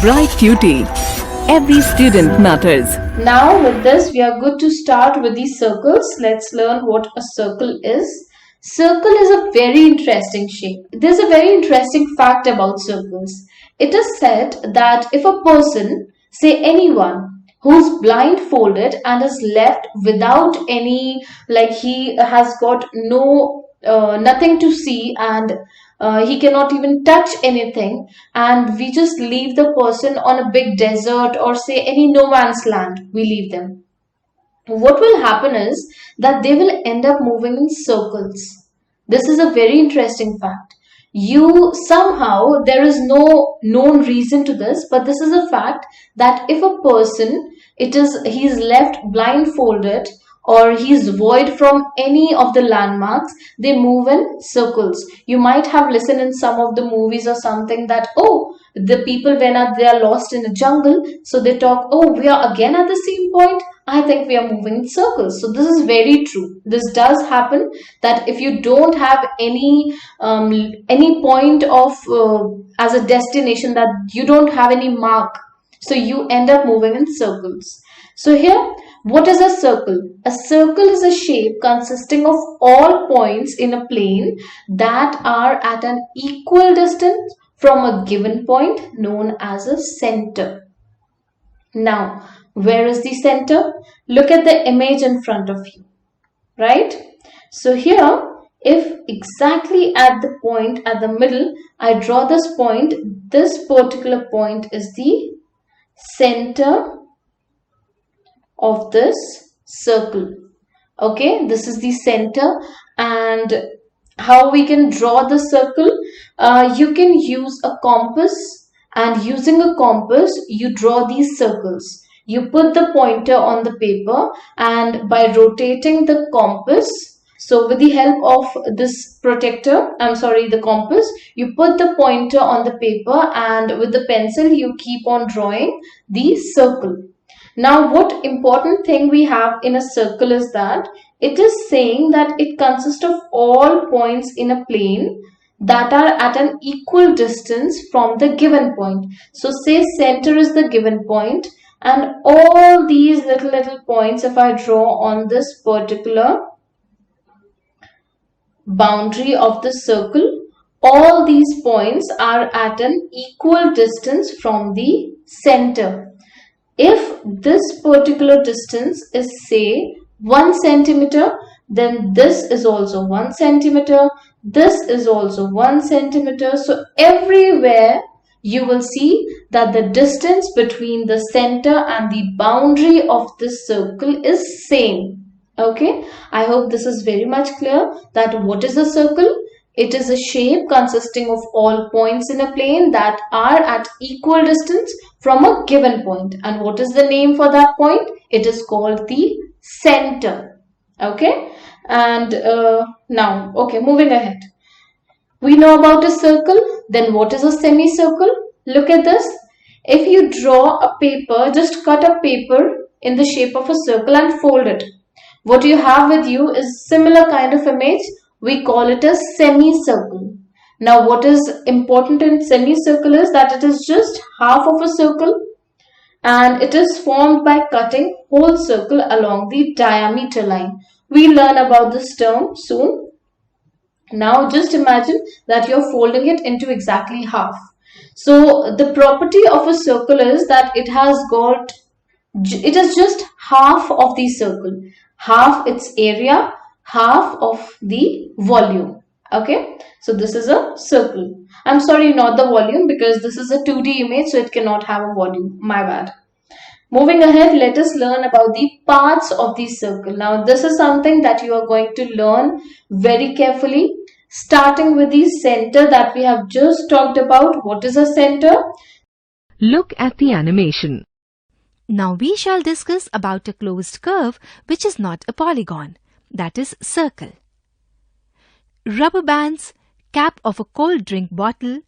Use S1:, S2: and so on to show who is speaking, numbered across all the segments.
S1: Bright QT. Every student matters.
S2: Now with this we are good to start with these circles. Let's learn what a circle is. Circle is a very interesting shape. There's a very interesting fact about circles. It is said that if a person, say anyone, who's blindfolded and is left without any, like he has got nothing to see, and he cannot even touch anything, and we just leave the person on a big desert or say any no man's land, we leave them, what will happen is that they will end up moving in circles. This is a very interesting fact. You somehow, there is no known reason to this, but this is a fact that if a person, he's left blindfolded or he's void from any of the landmarks, they move in circles. You might have listened in some of the movies or something that, oh, the people when they are lost in a jungle, so they talk, oh, we are again at the same point. I think we are moving in circles. So this is very true. This does happen, that if you don't have any point of as a destination, that you don't have any mark, so you end up moving in circles. So here, what is a circle? A circle is a shape consisting of all points in a plane that are at an equal distance from a given point, known as a center. Now, where is the center? Look at the image in front of you, right? So here, if exactly at the point at the middle, I draw this point, this particular point is the center of this circle. Okay, this is the center. And how we can draw the circle? You can use a compass, and using a compass you draw these circles. You put the pointer on the paper, and by rotating the compass, so with the help of this the compass, you put the pointer on the paper, and with the pencil you keep on drawing the circle. Now, what important thing we have in a circle is that it is saying that it consists of all points in a plane that are at an equal distance from the given point. So say center is the given point, and all these little points, if I draw on this particular boundary of the circle, all these points are at an equal distance from the center. If this particular distance is, say, 1 centimeter, then this is also 1 centimeter, this is also 1 centimeter. So everywhere you will see that the distance between the center and the boundary of this circle is same. Okay, I hope this is very much clear that what is a circle? It is a shape consisting of all points in a plane that are at equal distance from a given point. And what is the name for that point? It is called the center. Okay, and now, okay, moving ahead. We know about a circle. Then what is a semicircle? Look at this. If you draw a paper, just cut a paper in the shape of a circle and fold it. What you have with you is similar kind of image. We call it a semicircle. Now, what is important in semicircle is that it is just half of a circle, and it is formed by cutting whole circle along the diameter line. We learn about this term soon. Now, just imagine that you're folding it into exactly half. So, the property of a circle is that it is just half of the circle, half its area, half of the volume. Okay, so this is a circle. I'm sorry, not the volume, because this is a 2D image, so it cannot have a volume. My bad. Moving ahead, let us learn about the parts of the circle. Now, this is something that you are going to learn very carefully, starting with the center that we have just talked about. What is a center?
S1: Look at the animation.
S3: Now we shall discuss about a closed curve which is not a polygon, that is circle. Rubber bands, cap of a cold drink bottle,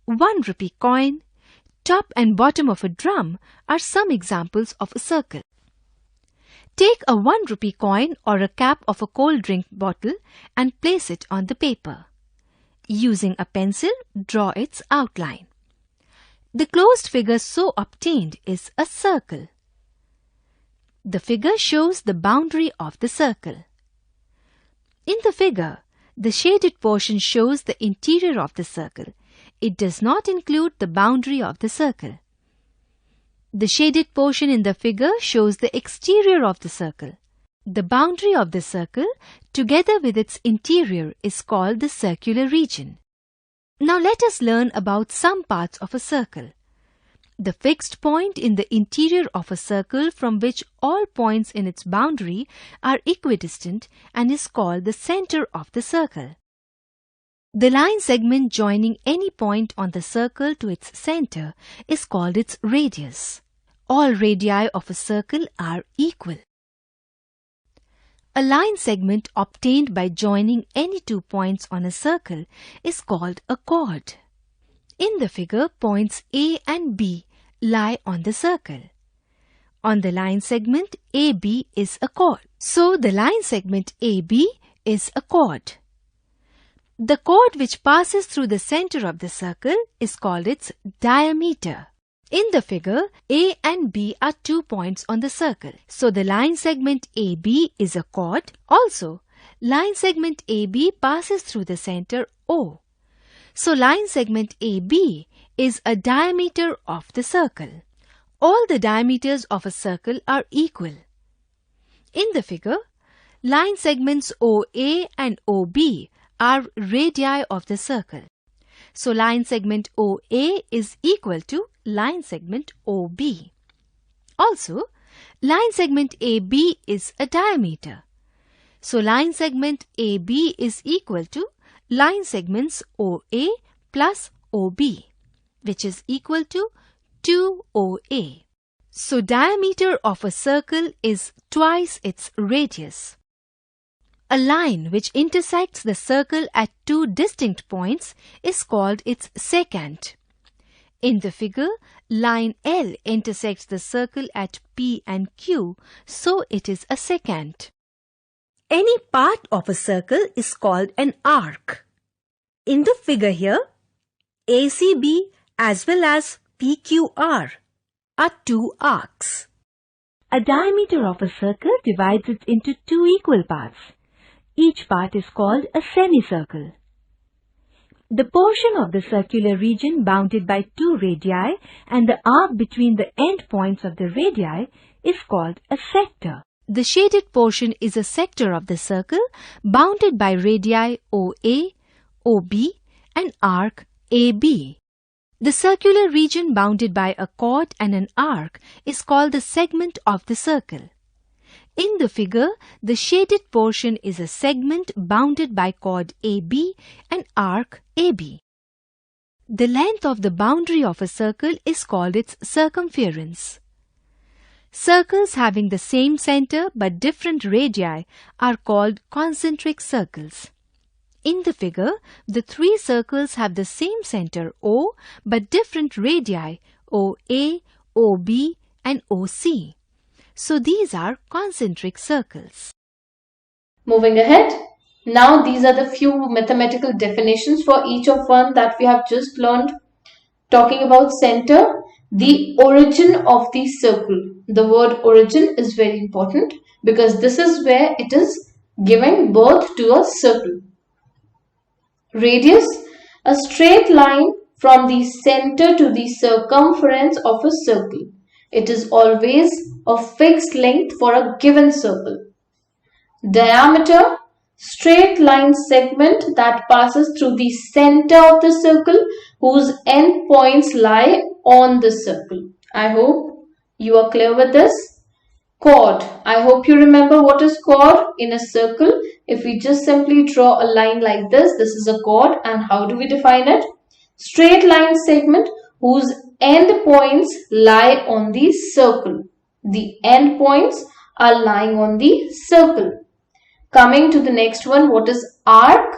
S3: 1 rupee coin, top and bottom of a drum are some examples of a circle. Take a 1 rupee coin or a cap of a cold drink bottle and place it on the paper. Using a pencil, draw its outline. The closed figure so obtained is a circle. The figure shows the boundary of the circle. In the figure, the shaded portion shows the interior of the circle. It does not include the boundary of the circle. The shaded portion in the figure shows the exterior of the circle. The boundary of the circle, together with its interior, is called the circular region. Now let us learn about some parts of a circle. The fixed point in the interior of a circle from which all points in its boundary are equidistant and is called the center of the circle. The line segment joining any point on the circle to its center is called its radius. All radii of a circle are equal. A line segment obtained by joining any two points on a circle is called a chord. In the figure, points A and B lie on the circle. On the line segment, AB is a chord. So the line segment AB is a chord. The chord which passes through the center of the circle is called its diameter. In the figure, A and B are 2 points on the circle. So the line segment AB is a chord. Also, line segment AB passes through the center O. So line segment AB is a diameter of the circle. All the diameters of a circle are equal. In the figure, line segments OA and OB are radii of the circle. So line segment OA is equal to line segment OB. Also, line segment AB is a diameter. So line segment AB is equal to line segments OA plus OB, which is equal to 2OA. So diameter of a circle is twice its radius. A line which intersects the circle at two distinct points is called its secant. In the figure, line L intersects the circle at P and Q, so it is a secant. Any part of a circle is called an arc. In the figure here, ACB as well as PQR are two arcs. A diameter of a circle divides it into two equal parts. Each part is called a semicircle. The portion of the circular region bounded by two radii and the arc between the end points of the radii is called a sector. The shaded portion is a sector of the circle bounded by radii OA, OB and arc AB. The circular region bounded by a chord and an arc is called the segment of the circle. In the figure, the shaded portion is a segment bounded by chord AB and arc AB. The length of the boundary of a circle is called its circumference. Circles having the same center but different radii are called concentric circles. In the figure, the three circles have the same center O but different radii OA, OB and OC. So these are concentric circles.
S2: Moving ahead, now these are the few mathematical definitions for each of one that we have just learned. Talking about center, the origin of the circle. The word origin is very important because this is where it is giving birth to a circle. Radius, a straight line from the center to the circumference of a circle. It is always a fixed length for a given circle. Diameter, straight line segment that passes through the center of the circle whose end points lie on the circle. I hope you are clear with this. Chord. I hope you remember what is chord in a circle. If we just simply draw a line like this is a chord. And how do we define it? Straight line segment whose end points lie on the circle. The end points are lying on the circle. Coming to the next one, what is arc?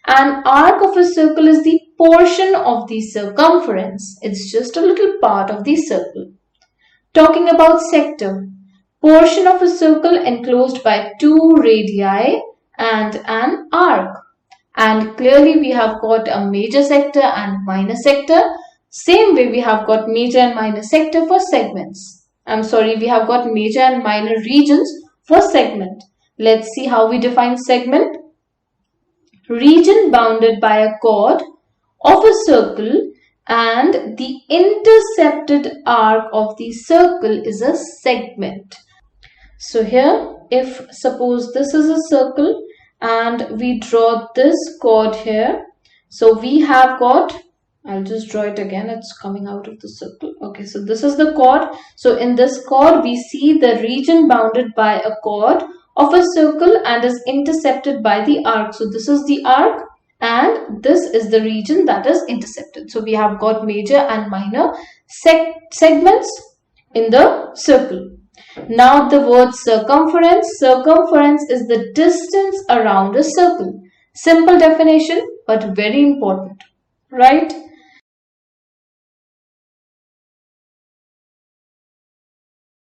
S2: An arc of a circle is the portion of the circumference. It's just a little part of the circle. Talking about sector. Portion of a circle enclosed by two radii and an arc. And clearly we have got a major sector and minor sector. Same way we have got major and minor sector for segments. We have got major and minor regions for segment. Let's see how we define segment. Region bounded by a chord of a circle and the intercepted arc of the circle is a segment. So here, if suppose this is a circle and we draw this chord here, so we have got, I'll just draw it again, it's coming out of the circle. Okay, so this is the chord. So in this chord, we see the region bounded by a chord of a circle and is intercepted by the arc. So this is the arc and this is the region that is intercepted. So we have got major and minor segments in the circle. Now the word circumference. Circumference is the distance around a circle. Simple definition, but very important, right?